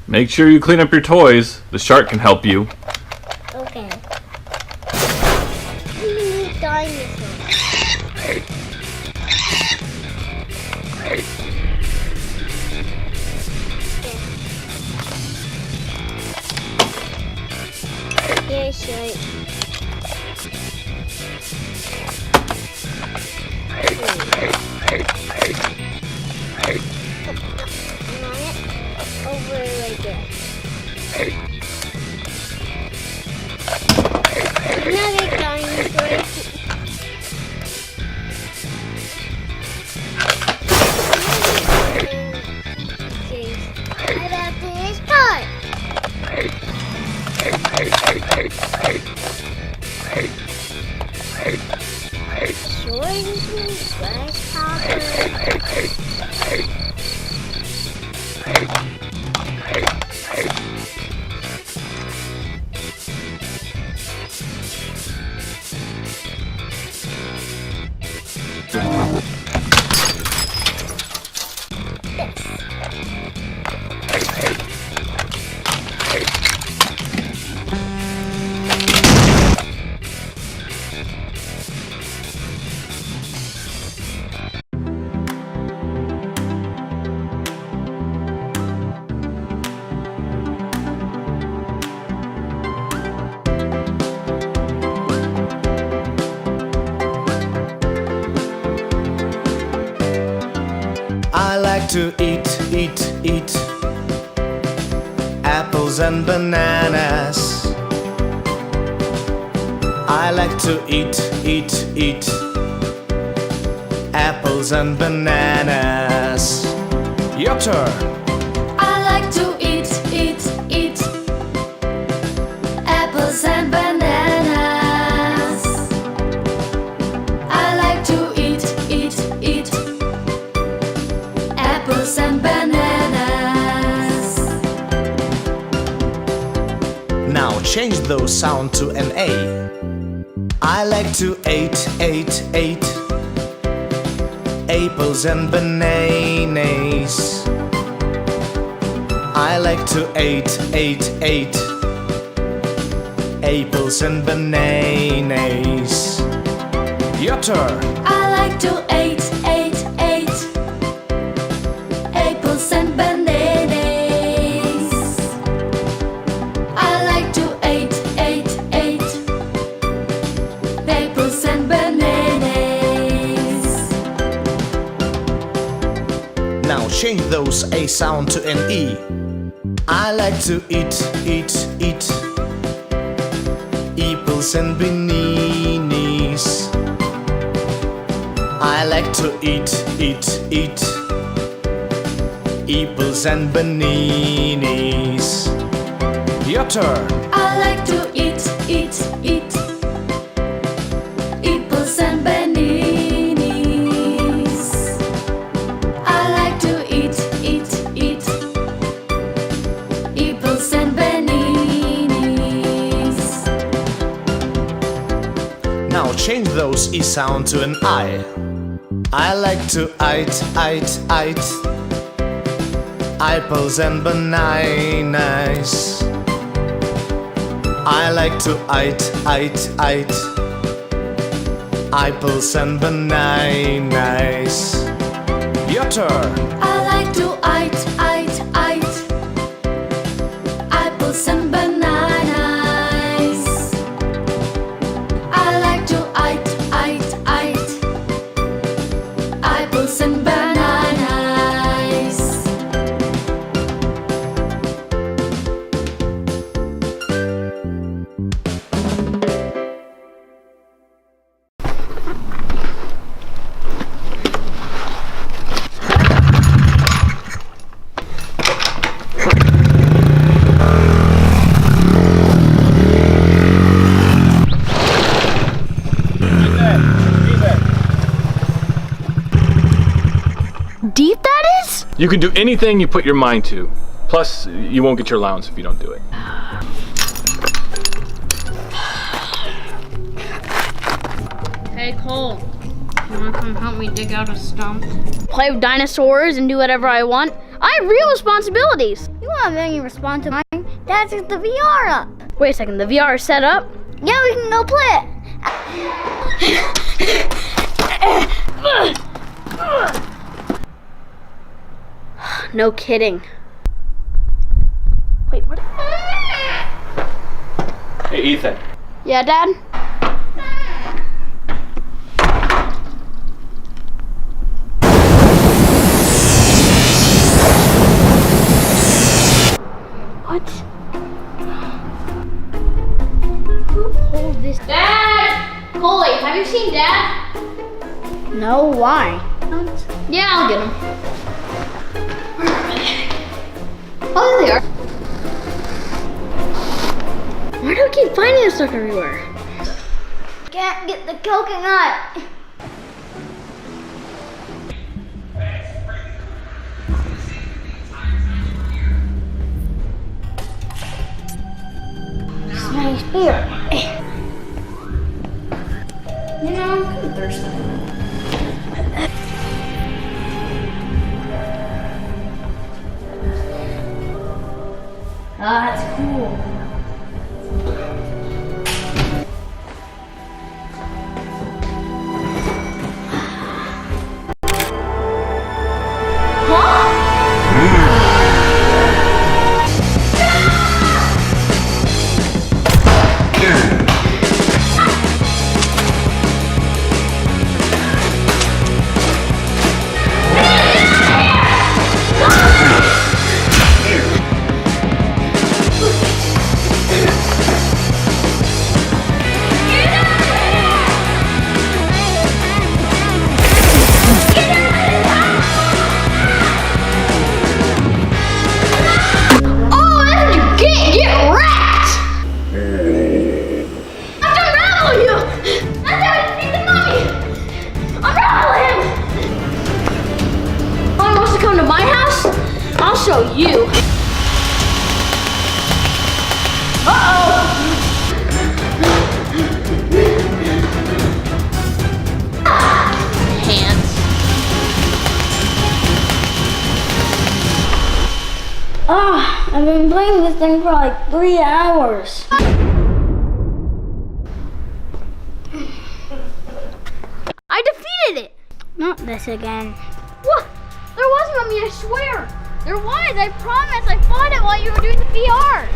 Make sure you clean up your toys. The shark can help you. Okay. Mini dinosaur. Here's shark. Over right there. Another dinosaur. What about this part? Swordsman, grasshopper. I like to eat apples and bananas. I like to eat apples and bananas. Your turn. I like to eat apples and bananas. I like to eat apples and bananas. Now change those sound to an A. I like to eat apples and bananas. I like to eat apples and bananas. Your turn. I like to eat apples and bananas. I like to eat apples and bananas. Now change those A sound to an E. I like to eat apples and bananas. I like to eat apples and bananas. Your turn. I like to eat apples and bananas. I like to eat apples and bananas. Now change those E sound to an I. I like to eat apples and bananas. I like to eat apples and bananas. Your turn. I like to eat apples and bananas. I like to eat apples and bananas. Deep that is? You can do anything you put your mind to. Plus, you won't get your allowance if you don't do it. Hey Cole, you wanna come help me dig out a stump? Play with dinosaurs and do whatever I want. I have real responsibilities. You on, then you respond to mine. That's the VR up. Wait a second, the VR is set up? Yeah, we can go play it. No kidding. Wait, what? Hey, Ethan. Yeah, Dad? What? Who pulled this? Dad! Coley, have you seen Dad? No, why? Yeah, I'll get him. Where are they? Oh, there they are. Why do I keep finding this stuff everywhere? Can't get the coconut. It's my spear. You know, I'm kind of thirsty. Oh, that's cool. I'll show you. Hands. I've been playing this thing for like 3 hours. I defeated it. Not this again. What? There was, Mommy, I swear. There was, I promise. I fought it while you were doing the VR.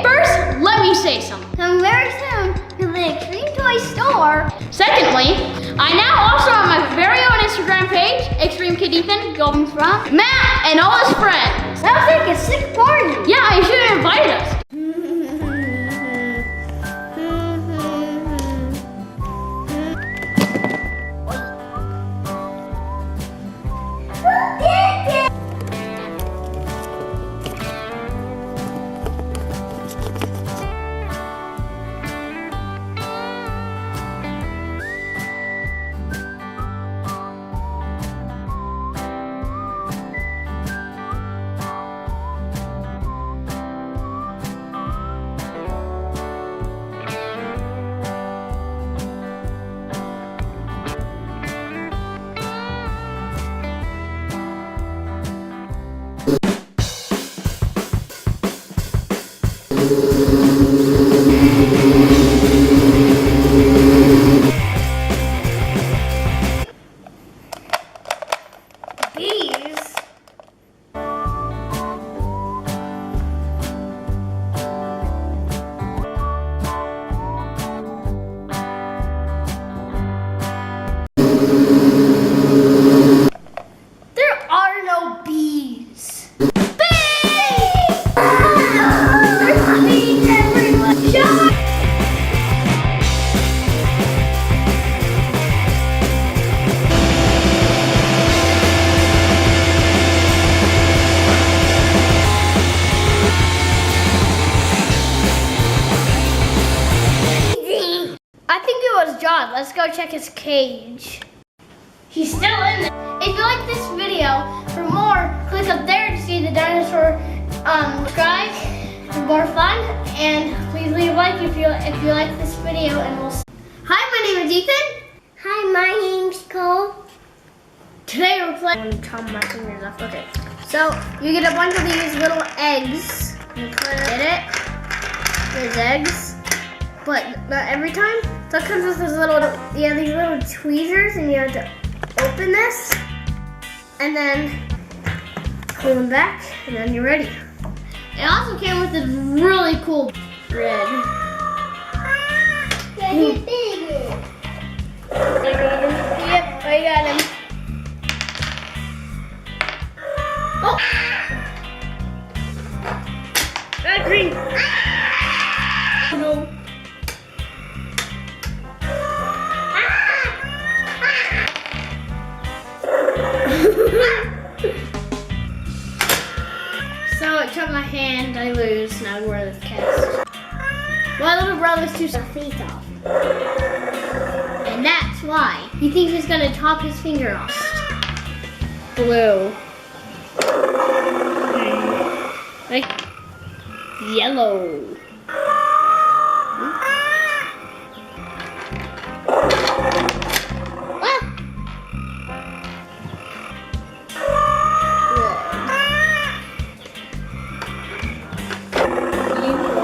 First, let me say something. Come very soon to the Extreme Toy Store. Secondly, I now also have my very own Instagram page, Extreme Kid Ethan, going from Matt and all his friends. Sounds like a sick party. Yeah, you should have invited us. Let's go check his cage. He's still in there. If you like this video, for more, click up there to see the dinosaur subscribe for more fun. And please leave a like if you like this video, and we'll see. Hi, my name is Ethan. Hi, my name's Cole. Today we're playing. I'm gonna chop my fingers off. Okay. So you get a bunch of these little eggs. You get it? There's eggs, but not every time. So it comes with this little, these little tweezers, and you have to open this, and then pull them back, and then you're ready. It also came with this really cool bread. Yeah, he's bigger. I got him. Yep, I got him. Oh! Red green. No. So it took my hand, I lose, now we're the cast. My little brother's too feet off. And that's why he thinks he's gonna chop his finger off. Blue. Like yellow.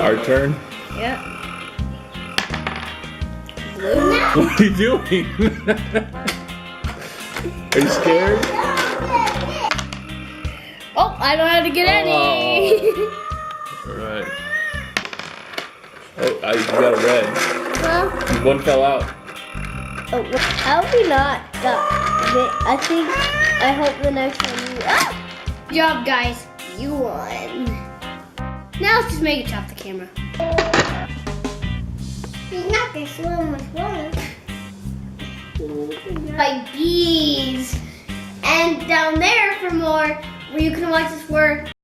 Our turn. Yep. Blue now? What are you doing? Are you scared? Oh, I don't have to get any. Alright. Oh, you got a red. Huh? One fell out. Oh, how have we not got I hope the next one you. Ah! Good job, guys. You won. Now let's just make it chop the camera. He's not gonna slow much water. Like bees. And down there for more, where you can watch us work.